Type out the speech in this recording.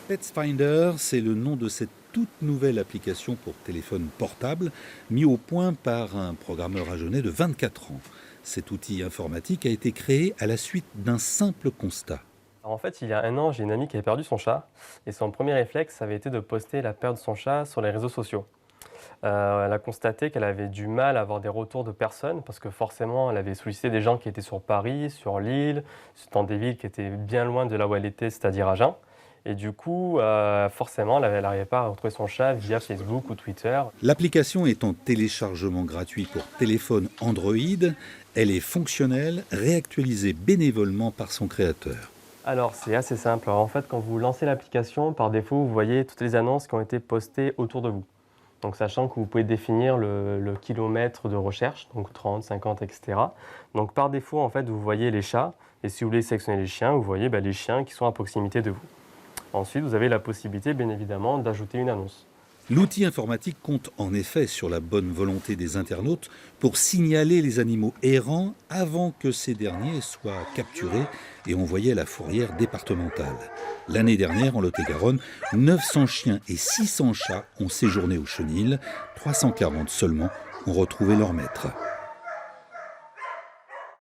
Pets Finder, c'est le nom de cette toute nouvelle application pour téléphone portable, mis au point par un programmeur agenais de 24 ans. Cet outil informatique a été créé à la suite d'un simple constat. Alors en fait, il y a un an, j'ai une amie qui avait perdu son chat et son premier réflexe avait été de poster la perte de son chat sur les réseaux sociaux. Elle a constaté qu'elle avait du mal à avoir des retours de personnes parce que forcément, elle avait sollicité des gens qui étaient sur Paris, sur Lille, dans des villes qui étaient bien loin de là où elle était, c'est-à-dire Agen. Et du coup, forcément, elle n'arrivait pas à retrouver son chat via Facebook ou Twitter. L'application est en téléchargement gratuit pour téléphone Android. Elle est fonctionnelle, réactualisée bénévolement par son créateur. Alors, c'est assez simple. Alors, en fait, quand vous lancez l'application, par défaut, vous voyez toutes les annonces qui ont été postées autour de vous. Donc, sachant que vous pouvez définir le kilomètre de recherche, donc 30, 50, etc. Donc, par défaut, en fait, vous voyez les chats. Et si vous voulez sélectionner les chiens, vous voyez les chiens qui sont à proximité de vous. Ensuite, vous avez la possibilité, bien évidemment, d'ajouter une annonce. L'outil informatique compte en effet sur la bonne volonté des internautes pour signaler les animaux errants avant que ces derniers soient capturés et envoyés à la fourrière départementale. L'année dernière, en Lot-et-Garonne, 900 chiens et 600 chats ont séjourné au chenil, 340 seulement ont retrouvé leur maître.